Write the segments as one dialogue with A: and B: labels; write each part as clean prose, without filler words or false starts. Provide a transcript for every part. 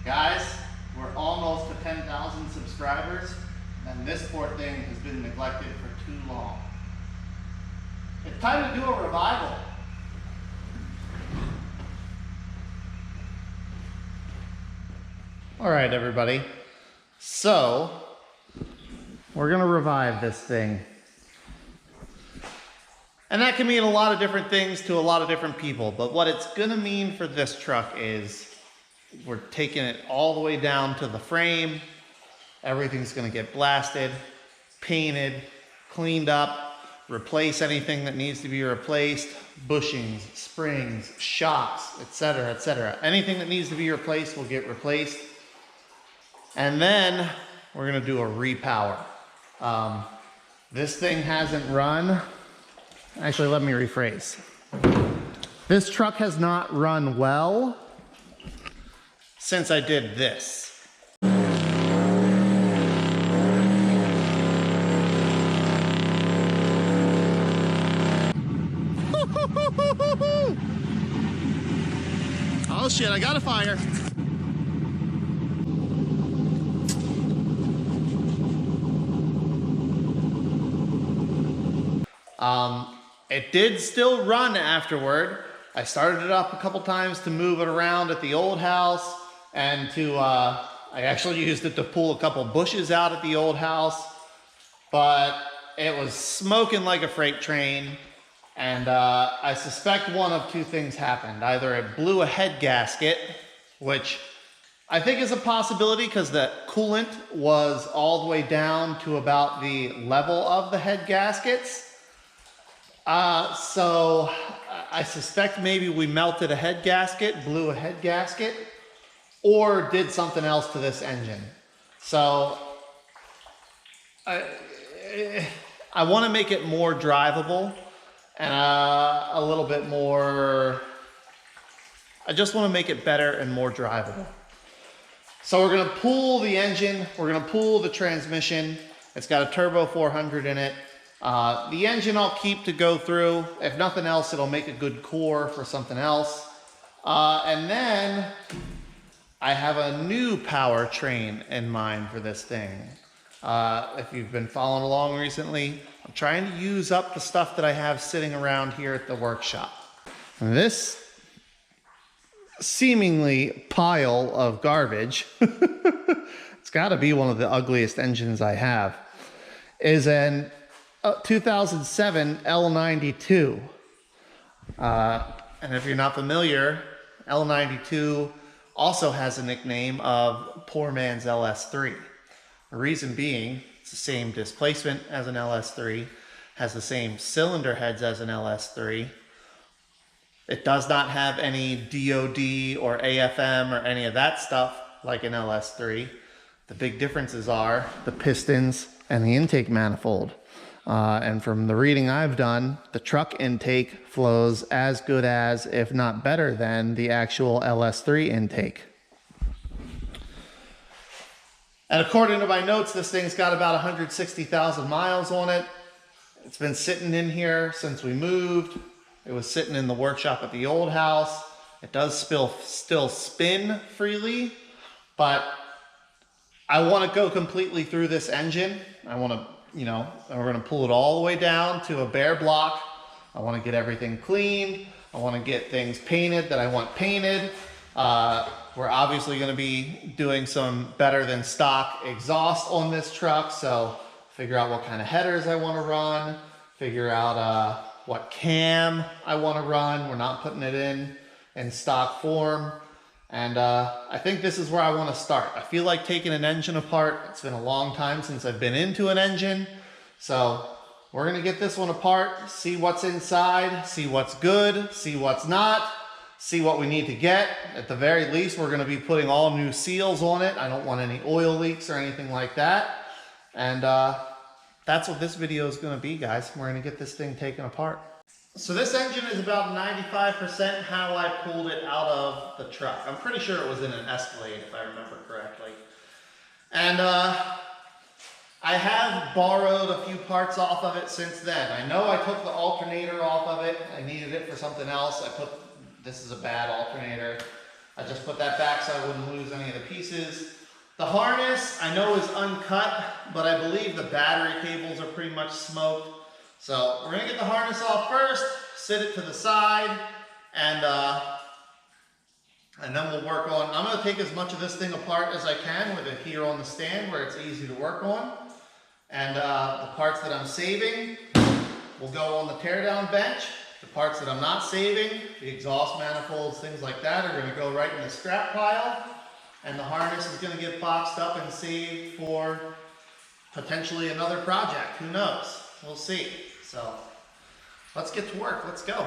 A: Guys, we're almost to 10,000 subscribers, and this poor thing has been neglected for too long. It's time to do a revival. All right, everybody. So, we're gonna revive this thing. And that can mean a lot of different things to a lot of different people, but what it's gonna mean for this truck is we're taking it all the way down to the frame. Everything's gonna get blasted, painted, cleaned up, replace anything that needs to be replaced, bushings, springs, shocks, etc., etc. Anything that needs to be replaced will get replaced. And then we're gonna do a repower. This thing hasn't run. Actually, let me rephrase. This truck has not run well since I did this. Oh shit, I got a fire. It did still run afterward. I started it up a couple times to move it around at the old house, and I actually used it to pull a couple bushes out at the old house, but it was smoking like a freight train, and I suspect one of two things happened. Either it blew a head gasket, which I think is a possibility because the coolant was all the way down to about the level of the head gaskets. So I suspect maybe we melted a head gasket, blew a head gasket, or did something else to this engine. So I want to make it more drivable and a little bit more, I just want to make it better and more drivable. So we're going to pull the engine, we're going to pull the transmission. It's got a turbo 400 in it. The engine I'll keep to go through. If nothing else, it'll make a good core for something else. And then I have a new powertrain in mind for this thing. If you've been following along recently, I'm trying to use up the stuff that I have sitting around here at the workshop. And this seemingly pile of garbage, it's got to be one of the ugliest engines I have, is an 2007 L92. And if you're not familiar, L92 also has a nickname of poor man's LS3. The reason being, it's the same displacement as an LS3, has the same cylinder heads as an LS3. It does not have any DOD or AFM or any of that stuff like an LS3. The big differences are the pistons and the intake manifold. And from the reading I've done, the truck intake flows as good as, if not better than, the actual LS3 intake. And according to my notes, this thing's got about 160,000 miles on it. It's been sitting in here since we moved. It was sitting in the workshop at the old house. It does still spin freely, but I want to go completely through this engine. I want to, you know, we're going to pull it all the way down to a bare block. I want to get everything cleaned. I want to get things painted that I want painted. We're obviously going to be doing some better than stock exhaust on this truck. So figure out what kind of headers I want to run, figure out what cam I want to run. We're not putting it in stock form. And I think this is where I want to start. I feel like taking an engine apart. It's been a long time since I've been into an engine. So we're going to get this one apart, see what's inside, see what's good, see what's not, see what we need to get. At the very least, we're going to be putting all new seals on it. I don't want any oil leaks or anything like that. And that's what this video is going to be, guys. We're going to get this thing taken apart. So this engine is about 95% how I pulled it out of the truck. I'm pretty sure it was in an Escalade, if I remember correctly. And I have borrowed a few parts off of it since then. I know I took the alternator off of it. I needed it for something else. This is a bad alternator. I just put that back so I wouldn't lose any of the pieces. The harness I know is uncut, but I believe the battery cables are pretty much smoked. So we're gonna get the harness off first, sit it to the side, and then we'll work on, I'm gonna take as much of this thing apart as I can with it here on the stand where it's easy to work on. And the parts that I'm saving will go on the teardown bench. The parts that I'm not saving, the exhaust manifolds, things like that, are gonna go right in the scrap pile. And the harness is gonna get boxed up and saved for potentially another project. Who knows? We'll see. So let's get to work. Let's go.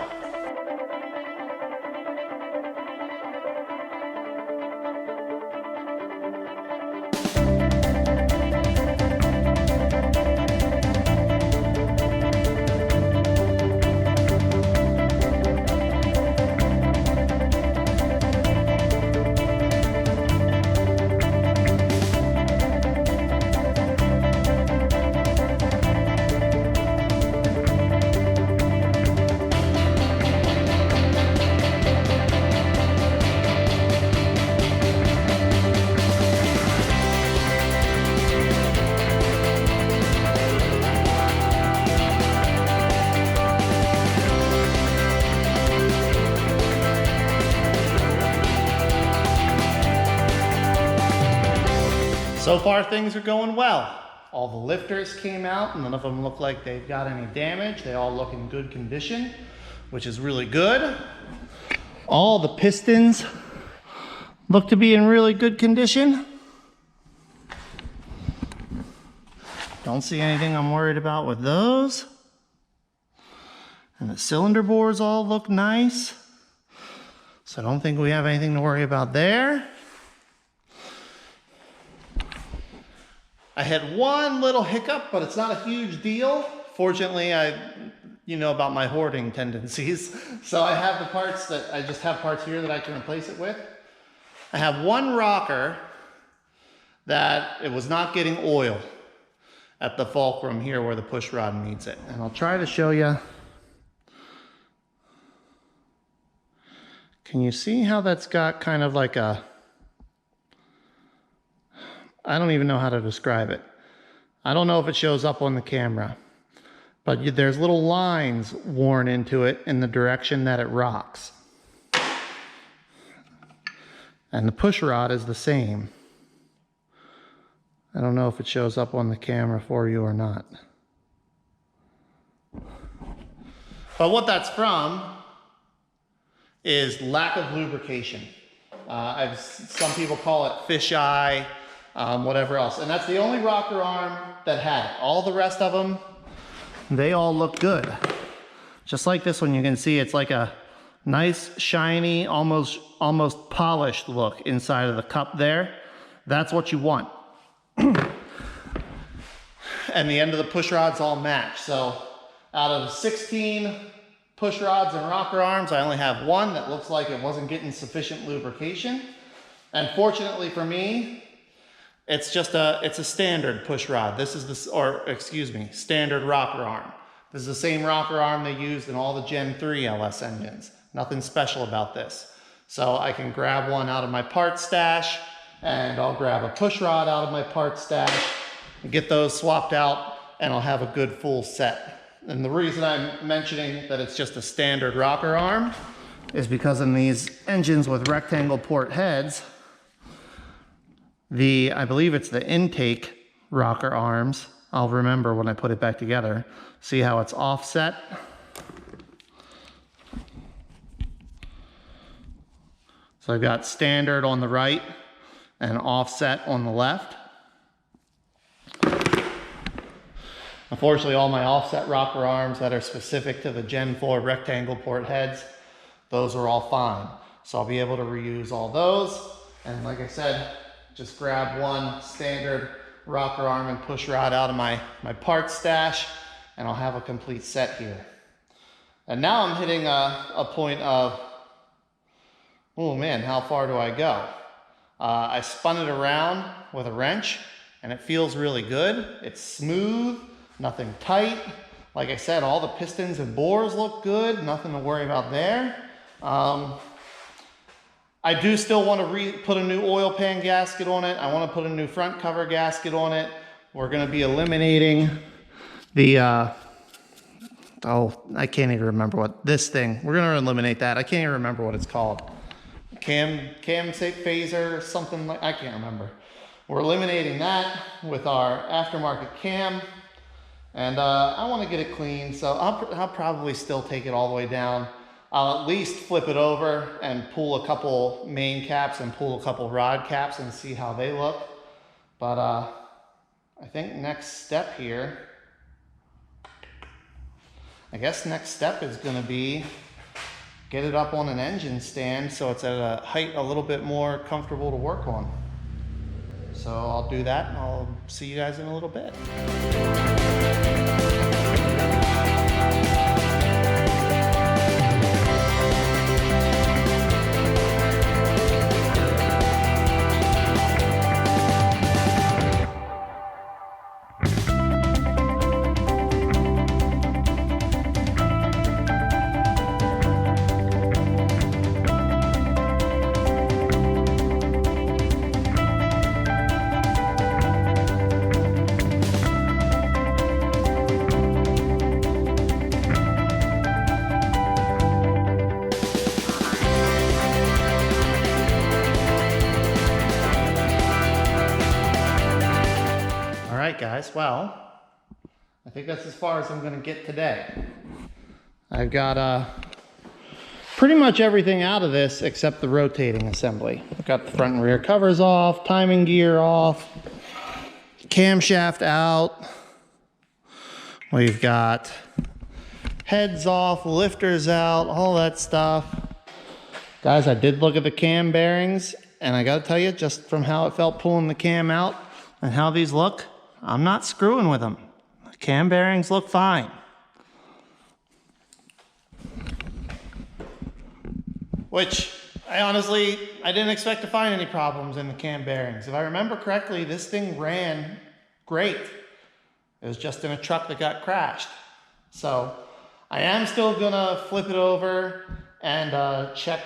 A: So far things are going well. All the lifters came out, none of them look like they've got any damage. They all look in good condition, which is really good. All the pistons look to be in really good condition. Don't see anything I'm worried about with those. And the cylinder bores all look nice. So I don't think we have anything to worry about there. I had one little hiccup, but it's not a huge deal. Fortunately, you know about my hoarding tendencies. So I have the parts that, I just have parts here that I can replace it with. I have one rocker that it was not getting oil at the fulcrum here where the push rod needs it. And I'll try to show you. Can you see how that's got kind of like a, I don't even know how to describe it. I don't know if it shows up on the camera, but there's little lines worn into it in the direction that it rocks. And the push rod is the same. I don't know if it shows up on the camera for you or not. But what that's from is lack of lubrication. Some people call it fisheye. Whatever else. And that's the only rocker arm that had it. All the rest of them, they all look good. Just like this one, you can see it's like a nice, shiny, almost polished look inside of the cup there. That's what you want. And the end of the push rod's all matched. So out of 16 push rods and rocker arms, I only have one that looks like it wasn't getting sufficient lubrication. And fortunately for me, it's a standard push rod. This is standard rocker arm. This is the same rocker arm they used in all the Gen 3 LS engines. Nothing special about this. So I can grab one out of my parts stash, and I'll grab a push rod out of my parts stash and get those swapped out, and I'll have a good full set. And the reason I'm mentioning that it's just a standard rocker arm is because in these engines with rectangle port heads, I believe it's the intake rocker arms. I'll remember when I put it back together. See how it's offset? So I've got standard on the right and offset on the left. Unfortunately, all my offset rocker arms that are specific to the Gen 4 rectangle port heads, those are all fine. So I'll be able to reuse all those. And like I said, just grab one standard rocker arm and push rod out of my parts stash, and I'll have a complete set here. And now I'm hitting a point of, oh man, how far do I go? I spun it around with a wrench, and it feels really good. It's smooth, nothing tight. Like I said, all the pistons and bores look good, nothing to worry about there. I do still want to put a new oil pan gasket on it. I want to put a new front cover gasket on it. We're going to be eliminating the, oh, I can't even remember what this thing, we're going to eliminate that. I can't even remember what it's called. Cam phaser, something like, I can't remember. We're eliminating that with our aftermarket cam. And I want to get it clean, so I'll probably still take it all the way down. I'll at least flip it over and pull a couple main caps and pull a couple rod caps and see how they look. But I think next step here, I guess next step is going to be get it up on an engine stand so it's at a height a little bit more comfortable to work on. So I'll do that and I'll see you guys in a little bit. Alright guys, well, I think that's as far as I'm going to get today. I've got pretty much everything out of this except the rotating assembly. I've got the front and rear covers off, timing gear off, camshaft out. We've got heads off, lifters out, all that stuff. Guys, I did look at the cam bearings, and I got to tell you, just from how it felt pulling the cam out and how these look, I'm not screwing with them. The cam bearings look fine. Which, I didn't expect to find any problems in the cam bearings. If I remember correctly, this thing ran great. It was just in a truck that got crashed. So, I am still gonna flip it over and check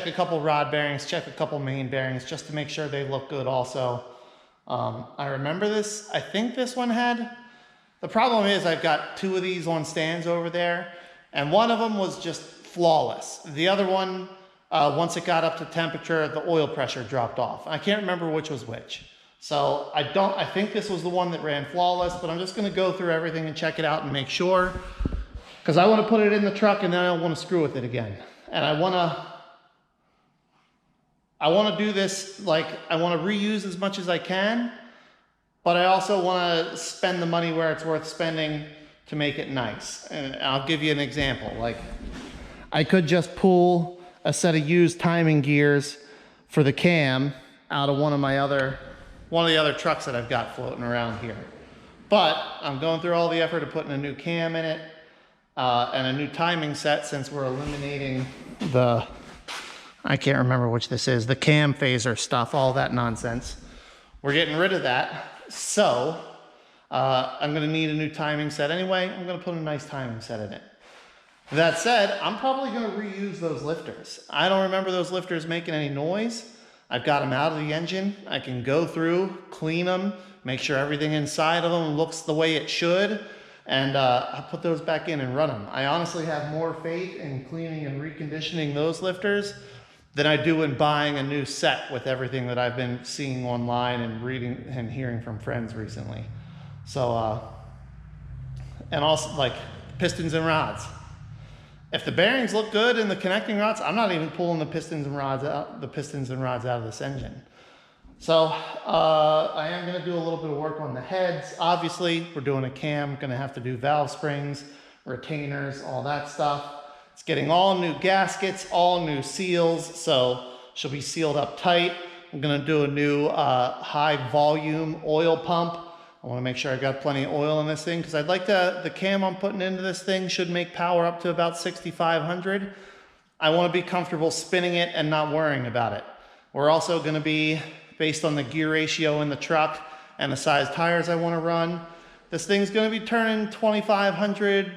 A: a couple rod bearings, check a couple main bearings, just to make sure they look good also. I remember this, I think this one had, the problem is I've got two of these on stands over there, and one of them was just flawless. The other one, once it got up to temperature, the oil pressure dropped off. I can't remember which was which. So I think this was the one that ran flawless, but I'm just gonna go through everything and check it out and make sure, because I want to put it in the truck and then I want to screw with it again. And I want to do this, like, I want to reuse as much as I can, but I also want to spend the money where it's worth spending to make it nice. And I'll give you an example. Like, I could just pull a set of used timing gears for the cam out of one of the other trucks that I've got floating around here. But I'm going through all the effort of putting a new cam in it, and a new timing set, since we're eliminating the, I can't remember which this is, the cam phaser stuff, all that nonsense. We're getting rid of that. So I'm gonna need a new timing set anyway. I'm gonna put a nice timing set in it. That said, I'm probably gonna reuse those lifters. I don't remember those lifters making any noise. I've got them out of the engine. I can go through, clean them, make sure everything inside of them looks the way it should, and I'll put those back in and run them. I honestly have more faith in cleaning and reconditioning those lifters than I do in buying a new set with everything that I've been seeing online and reading and hearing from friends recently. So, and also like pistons and rods. If the bearings look good in the connecting rods, I'm not even pulling the pistons and rods out of this engine. So I am going to do a little bit of work on the heads. Obviously, we're doing a cam, going to have to do valve springs, retainers, all that stuff. It's getting all new gaskets, all new seals, so she'll be sealed up tight. I'm going to do a new high volume oil pump. I want to make sure I got plenty of oil in this thing, because I'd like the cam I'm putting into this thing should make power up to about 6,500. I want to be comfortable spinning it and not worrying about it. We're also going to be, based on the gear ratio in the truck and the size tires I want to run, this thing's going to be turning 2,500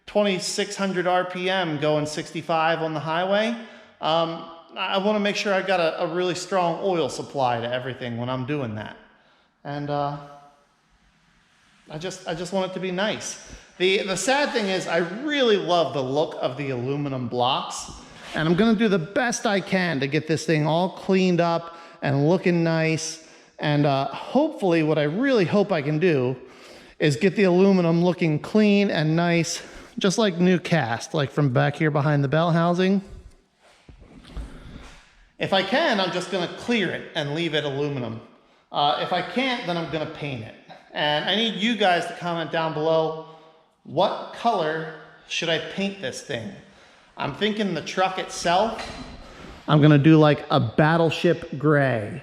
A: 2,600 RPM going 65 on the highway. I want to make sure I got a really strong oil supply to everything when I'm doing that. And I just want it to be nice. The sad thing is I really love the look of the aluminum blocks, and I'm gonna do the best I can to get this thing all cleaned up and looking nice. And hopefully what I really hope I can do is get the aluminum looking clean and nice, just like new cast, like from back here behind the bell housing. If I can, I'm just gonna clear it and leave it aluminum. If I can't, then I'm gonna paint it. And I need you guys to comment down below, what color should I paint this thing? I'm thinking the truck itself, I'm gonna do like a battleship gray.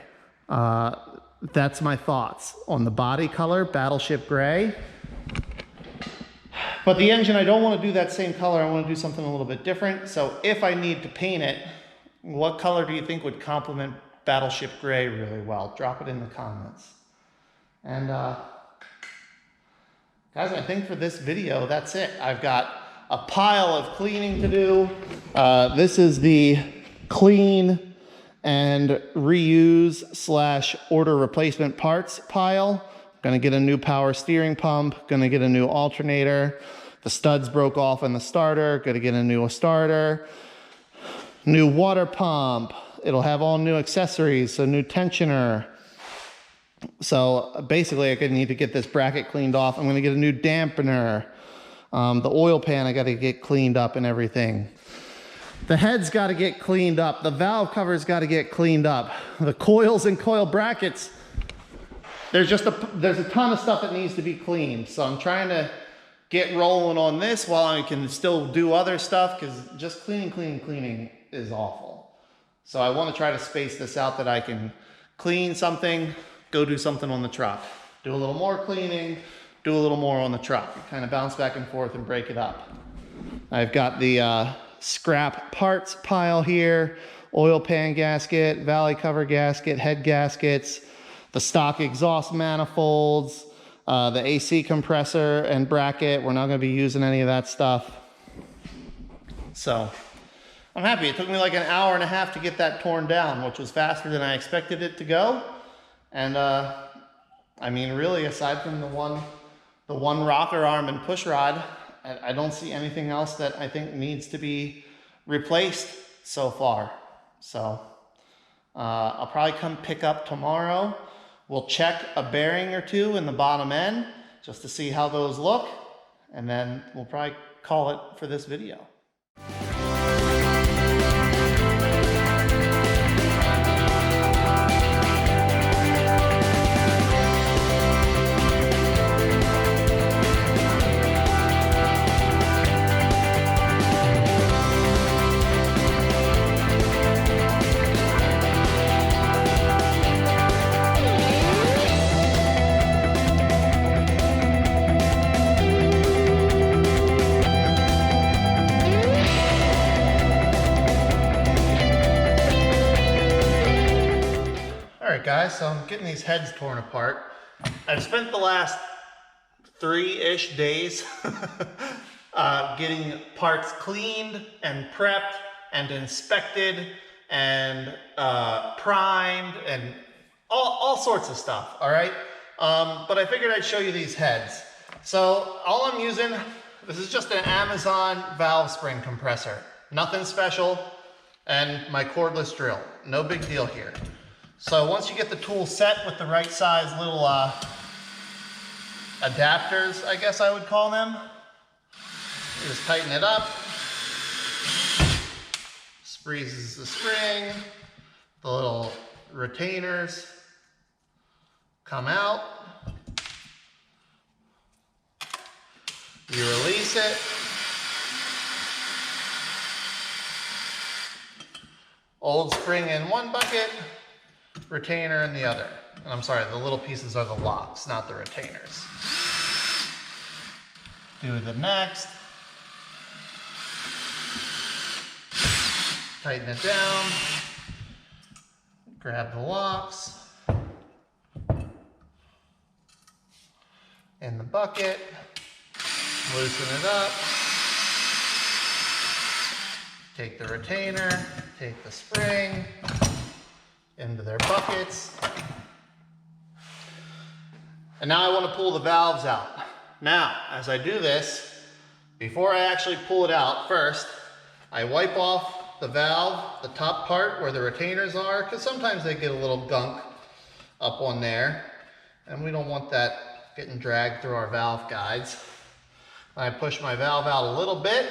A: That's my thoughts on the body color, battleship gray. But the engine, I don't wanna do that same color. I wanna do something a little bit different. So if I need to paint it, what color do you think would complement battleship gray really well? Drop it in the comments. And guys, I think for this video, that's it. I've got a pile of cleaning to do. This is the clean and reuse / order replacement parts pile. Gonna get a new power steering pump, gonna get a new alternator. The studs broke off in the starter, gonna get a new starter. New water pump. It'll have all new accessories, so new tensioner. So basically I need to get this bracket cleaned off. I'm gonna get a new dampener. The oil pan I gotta get cleaned up and everything. The head's gotta get cleaned up. The valve cover's gotta get cleaned up. The coils and coil brackets, there's a ton of stuff that needs to be cleaned. So I'm trying to get rolling on this while I can still do other stuff, because just cleaning is awful. So I want to try to space this out that I can clean something, go do something on the truck. Do a little more cleaning, do a little more on the truck. Kind of bounce back and forth and break it up. I've got the scrap parts pile here, oil pan gasket, valley cover gasket, head gaskets, the stock exhaust manifolds, the AC compressor and bracket. We're not going to be using any of that stuff. So I'm happy. It took me like an hour and a half to get that torn down, which was faster than I expected it to go. And I mean, really, aside from the one rocker arm and push rod, I don't see anything else that I think needs to be replaced so far. So I'll probably come pick up tomorrow. We'll check a bearing or two in the bottom end just to see how those look, and then we'll probably call it for this video. Guys, so I'm getting these heads torn apart. I've spent the last 3-ish days getting parts cleaned and prepped and inspected and primed and all sorts of stuff, all right? But I figured I'd show you these heads. So all I'm using, this is just an Amazon valve spring compressor. Nothing special, and my cordless drill. No big deal here. So once you get the tool set with the right size little adapters, I guess I would call them, you just tighten it up. Squeezes the spring, the little retainers come out. You release it. Old spring in one bucket, retainer in the other. And I'm sorry, the little pieces are the locks, not the retainers. Do the next. Tighten it down. Grab the locks. In the bucket. Loosen it up. take the retainer, take the spring into their buckets. And now I want to pull the valves out. Now, as I do this, before I actually pull it out, first, I wipe off the valve, the top part where the retainers are, because sometimes they get a little gunk up on there, and we don't want that getting dragged through our valve guides. I push my valve out a little bit,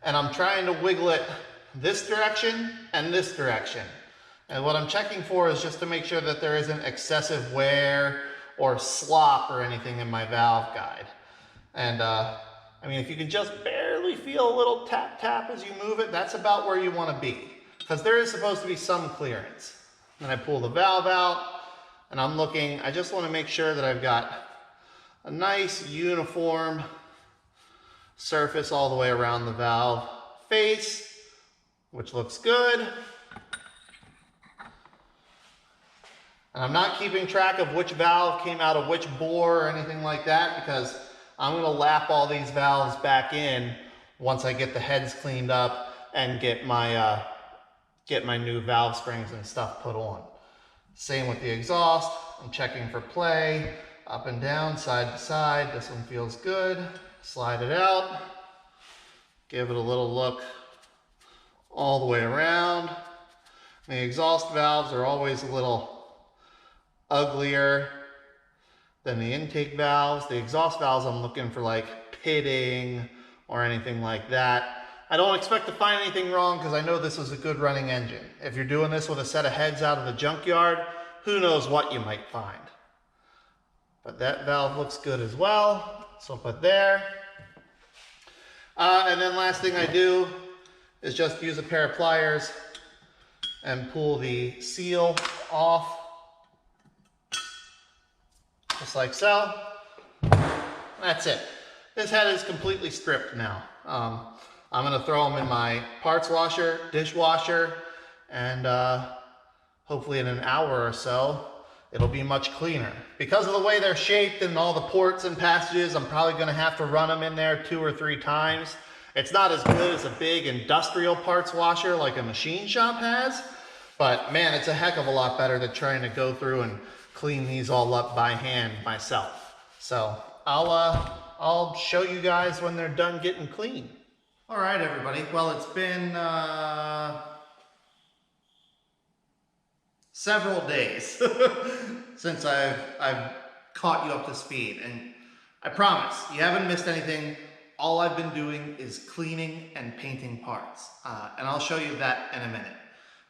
A: and I'm trying to wiggle it this direction and this direction. And what I'm checking for is just to make sure that there isn't excessive wear or slop or anything in my valve guide. And I mean, if you can just barely feel a little tap tap as you move it, that's about where you want to be, because there is supposed to be some clearance. Then I pull the valve out, and I'm looking, I just want to make sure that I've got a nice uniform surface all the way around the valve face, which looks good. And I'm not keeping track of which valve came out of which bore or anything like that, because I'm going to lap all these valves back in once I get the heads cleaned up and get my new valve springs and stuff put on. Same with the exhaust. I'm checking for play, up and down, side to side. This one feels good. Slide it out. Give it a little look all the way around. The exhaust valves are always a little uglier than the intake valves. The exhaust valves, I'm looking for like pitting or anything like that. I don't expect to find anything wrong because I know this is a good running engine. If you're doing this with a set of heads out of the junkyard, who knows what you might find. But that valve looks good as well, so I'll put there. And then last thing I do is just use a pair of pliers and pull the seal off, just like so. That's it. This head is completely stripped now. I'm going to throw them in my parts washer, dishwasher, and hopefully in an hour or so, it'll be much cleaner. Because of the way they're shaped and all the ports and passages, I'm probably going to have to run them in there 2 or 3 times. It's not as good as a big industrial parts washer like a machine shop has, but man, it's a heck of a lot better than trying to go through and clean these all up by hand myself. So I'll show you guys when they're done getting clean. All right, everybody. Well, it's been several days since I've caught you up to speed, and I promise you haven't missed anything. All I've been doing is cleaning and painting parts, and I'll show you that in a minute.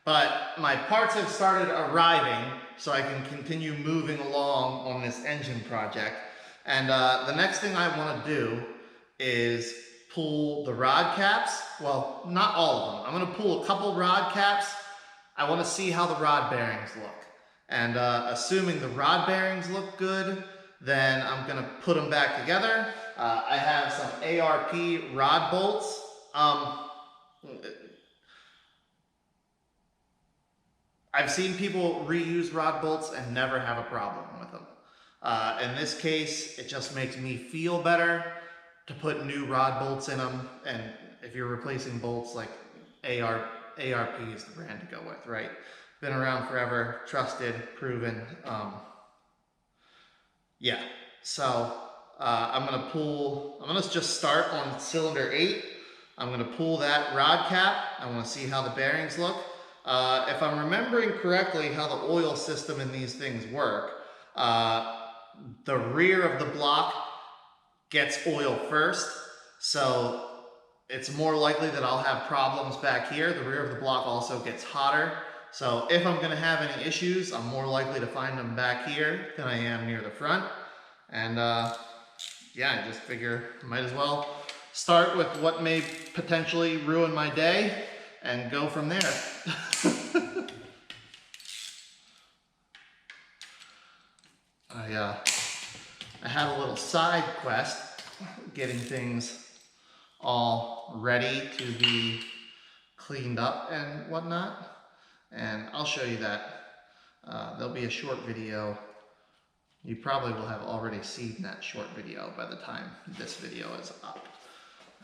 A: But my parts have started arriving, so I can continue moving along on this engine project. And the next thing I want to do is pull the rod caps. Well, not all of them. I'm going to pull a couple rod caps. I want to see how the rod bearings look. And assuming the rod bearings look good, then I'm going to put them back together. I have some ARP rod bolts. I've seen people reuse rod bolts and never have a problem with them. In this case, it just makes me feel better to put new rod bolts in them. And if you're replacing bolts, like ARP is the brand to go with, right? Been around forever, trusted, proven. Yeah, so I'm gonna just start on cylinder 8. I'm gonna pull that rod cap. I wanna see how the bearings look. If I'm remembering correctly how the oil system in these things work, the rear of the block gets oil first, so it's more likely that I'll have problems back here. The rear of the block also gets hotter, so if I'm going to have any issues, I'm more likely to find them back here than I am near the front. And yeah, I just figure I might as well start with what may potentially ruin my day and go from there. I had a little side quest getting things all ready to be cleaned up and whatnot, and I'll show you that. There'll be a short video. You probably will have already seen that short video by the time this video is up.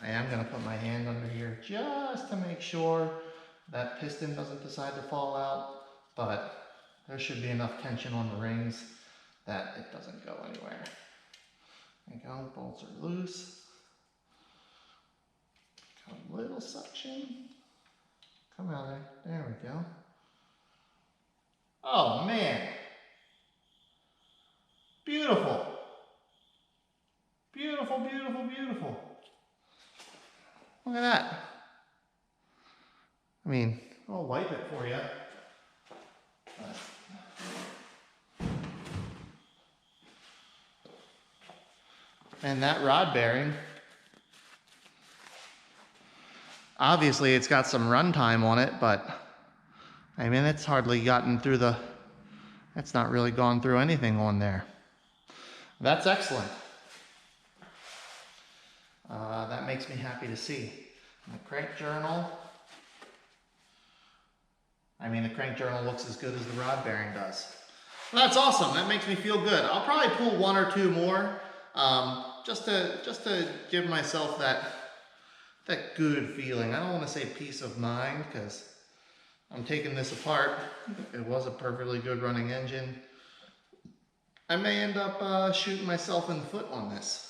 A: I am going to put my hand under here just to make sure that piston doesn't decide to fall out, but there should be enough tension on the rings that it doesn't go anywhere. There you go, bolts are loose. Got a little suction. Come out there. There we go. Oh man. Beautiful. Beautiful, beautiful, beautiful. Look at that. I mean, I'll wipe it for you. And that rod bearing, obviously it's got some run time on it, but I mean, it's hardly gotten through it's not really gone through anything on there. That's excellent. That makes me happy to see. And the crank journal, I mean, the crank journal looks as good as the rod bearing does. Well, that's awesome. That makes me feel good. I'll probably pull one or two more, just to give myself that good feeling. I don't want to say peace of mind, because I'm taking this apart. It was a perfectly good running engine. I may end up shooting myself in the foot on this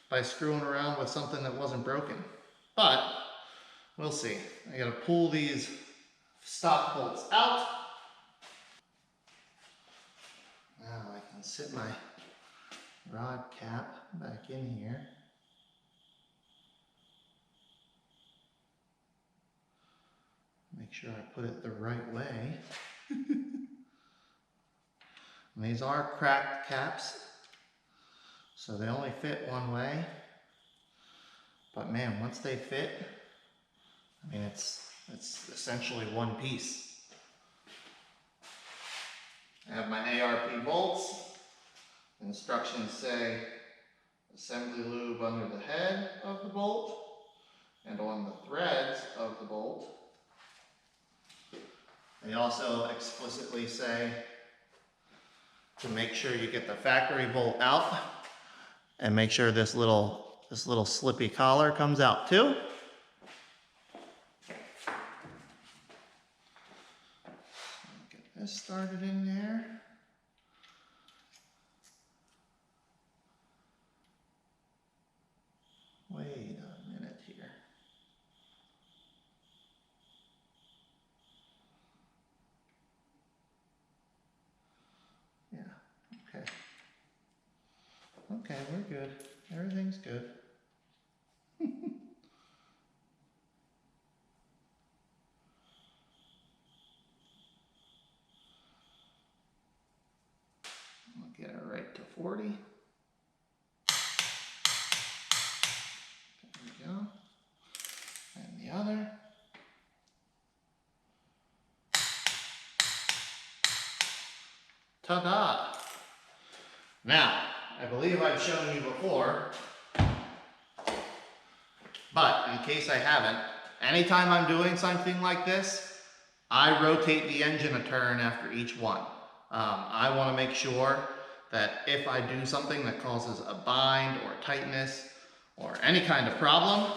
A: by screwing around with something that wasn't broken. But we'll see. I gotta pull these stop bolts out. Now I can sit my rod cap back in here. Make sure I put it the right way. And these are cracked caps, so they only fit one way. But man, once they fit, I mean, it's essentially one piece. I have my ARP bolts. Instructions say assembly lube under the head of the bolt and on the threads of the bolt. They also explicitly say to make sure you get the factory bolt out and make sure this little slippy collar comes out too. Get this started in there. Wait a minute here. Yeah, okay. Okay, we're good. Everything's good. I'll get it right to 40. There we go. And the other. Ta-da! Now, I believe I've shown you before, but in case I haven't, anytime I'm doing something like this, I rotate the engine a turn after each one. I want to make sure that if I do something that causes a bind or tightness or any kind of problem,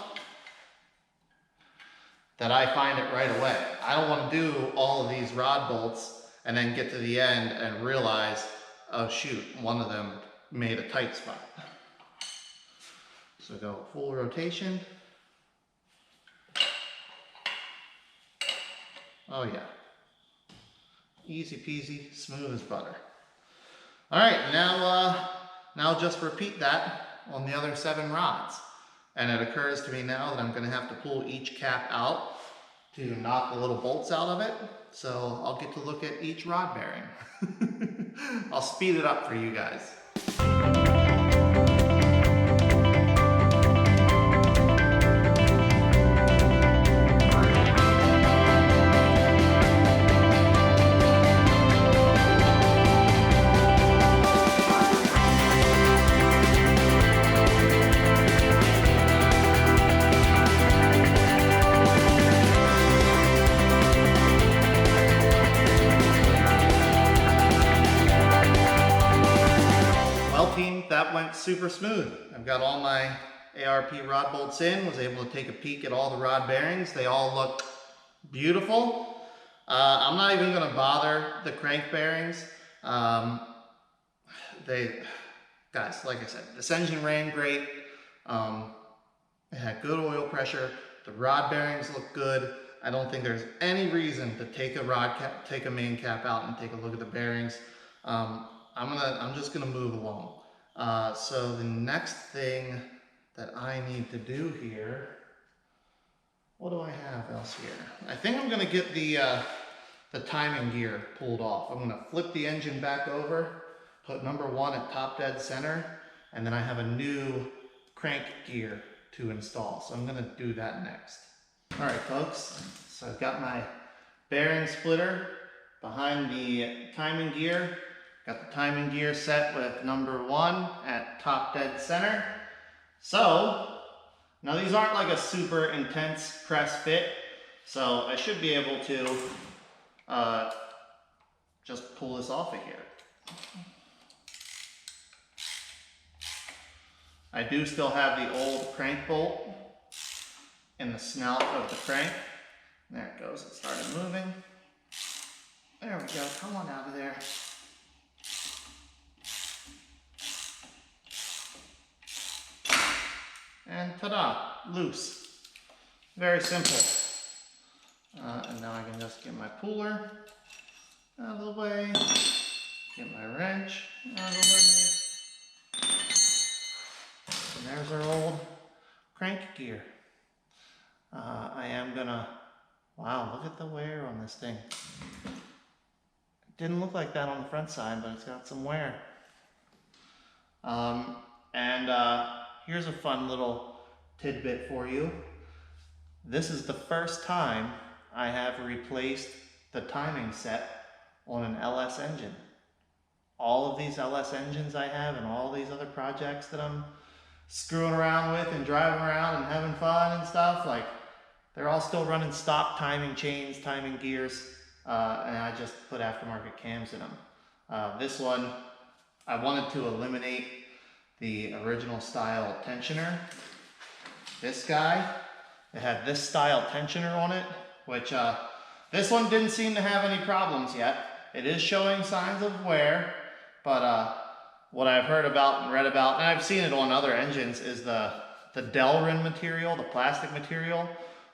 A: that I find it right away. I don't want to do all of these rod bolts and then get to the end and realize, oh shoot, one of them made a tight spot. So go full rotation. Oh yeah. Easy peasy, smooth as butter. All right, now just repeat that on the other 7 rods. And it occurs to me now that I'm gonna have to pull each cap out to knock the little bolts out of it. So I'll get to look at each rod bearing. I'll speed it up for you guys. That went super smooth. I've got all my ARP rod bolts in, was able to take a peek at all the rod bearings. They all look beautiful. I'm not even going to bother the crank bearings. Guys, like I said, this engine ran great. It had good oil pressure. The rod bearings look good. I don't think there's any reason to take a main cap out and take a look at the bearings. I'm just gonna move along. So the next thing that I need to do here, what do I have else here? I think I'm gonna get the timing gear pulled off. I'm gonna flip the engine back over, put number 1 at top dead center, and then I have a new crank gear to install. So I'm gonna do that next. All right, folks, so I've got my bearing splitter behind the timing gear. Got the timing gear set with number 1 at top dead center. So, now these aren't like a super intense press fit, so I should be able to just pull this off of here. I do still have the old crank bolt in the snout of the crank. There it goes, it started moving. There we go, come on out of there. And ta-da, loose. Very simple. And now I can just get my puller out of the way, get my wrench out of the way. And there's our old crank gear. I am gonna, wow, look at the wear on this thing. It didn't look like that on the front side, but it's got some wear. Here's a fun little tidbit for you. This is the first time I have replaced the timing set on an LS engine. All of these LS engines I have and all these other projects that I'm screwing around with and driving around and having fun and stuff, like, they're all still running stock timing chains, timing gears, and I just put aftermarket cams in them. This one, I wanted to eliminate the original style tensioner. This guy, it had this style tensioner on it, which this one didn't seem to have any problems yet. It is showing signs of wear, but what I've heard about and read about, and I've seen it on other engines, is the Delrin material, the plastic material,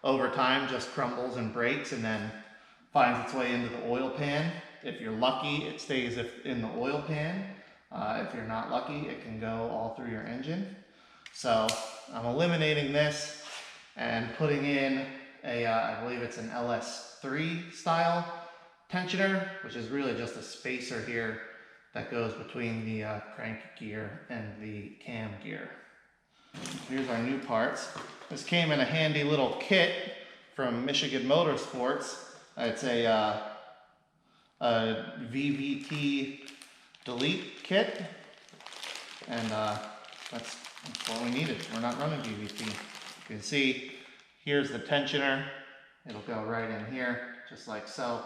A: over time just crumbles and breaks and then finds its way into the oil pan. If you're lucky, it stays in the oil pan. If you're not lucky, it can go all through your engine. So I'm eliminating this and putting in a, I believe it's an LS3 style tensioner, which is really just a spacer here that goes between the crank gear and the cam gear. Here's our new parts. This came in a handy little kit from Michigan Motorsports. It's a VVT delete kit, and that's what we needed. We're not running VVT. You can see here's the tensioner. It'll go right in here, just like so.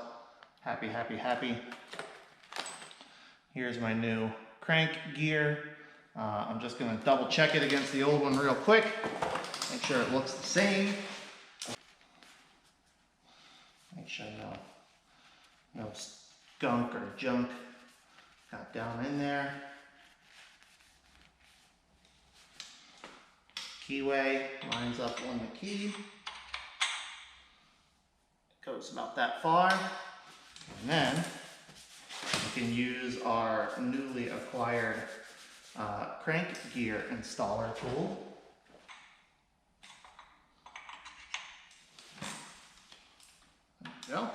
A: Happy, happy, happy. Here's my new crank gear. I'm just going to double check it against the old one real quick. Make sure it looks the same. Make sure no skunk or junk got down in there. Keyway lines up on the key. It goes about that far. And then we can use our newly acquired crank gear installer tool. There we go.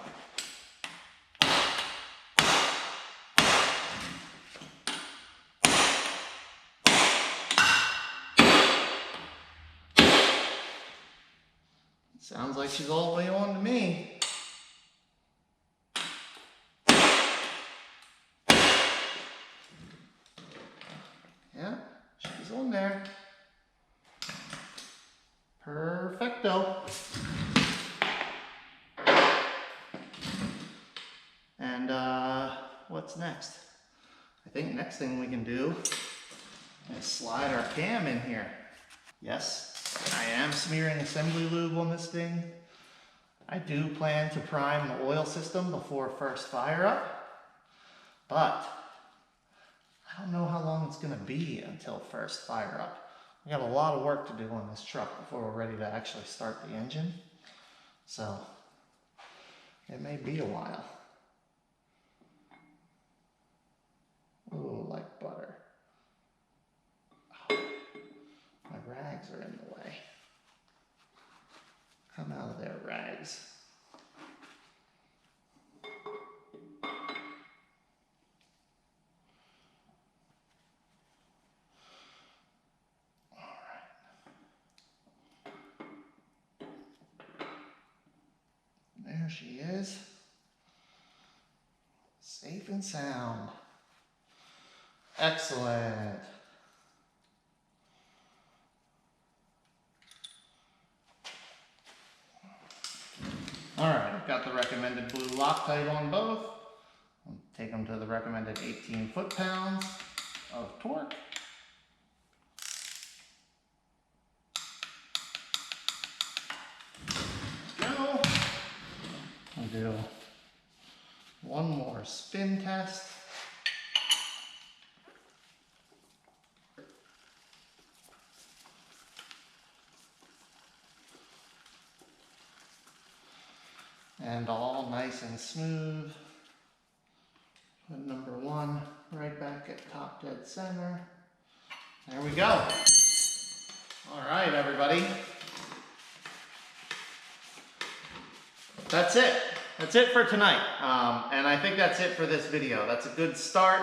A: Sounds like she's all the way on to me. Yeah, she's on there. Perfecto. And what's next? I think next thing we can do is slide our cam in here. Yes, I am smearing assembly lube on this thing. I do plan to prime the oil system before first fire up, but I don't know how long it's gonna be until first fire up. We got a lot of work to do on this truck before we're ready to actually start the engine. So it may be a while. Ooh, like butter. Oh, my rags are in the way. Come out of there, rags. All right. There she is. Safe and sound. Excellent. All right, I've got the recommended blue Loctite on both. I'll take them to the recommended 18 foot-pounds of torque. Let's go. I'll do one more spin test. And all nice and smooth. Put number one right back at top dead center. There we go. All right, everybody. That's it. That's it for tonight. And I think that's it for this video. That's a good start.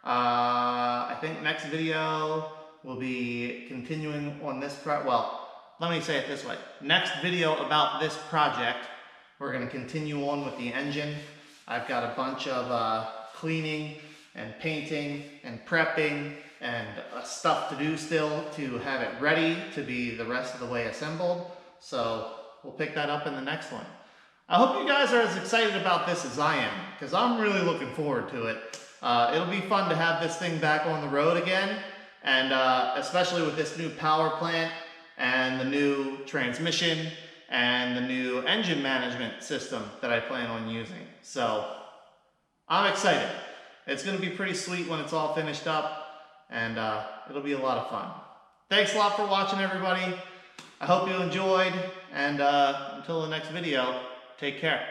A: I think next video will be continuing on this well, let me say it this way. Next video about this project, we're going to continue on with the engine. I've got a bunch of cleaning and painting and prepping and stuff to do still to have it ready to be the rest of the way assembled. So we'll pick that up in the next one. I hope you guys are as excited about this as I am, because I'm really looking forward to it. It'll be fun to have this thing back on the road again, and especially with this new power plant and the new transmission and the new engine management system that I plan on using. So I'm excited. It's going to be pretty sweet when it's all finished up, and it'll be a lot of fun. Thanks a lot for watching, everybody. I hope you enjoyed, and until the next video, take care.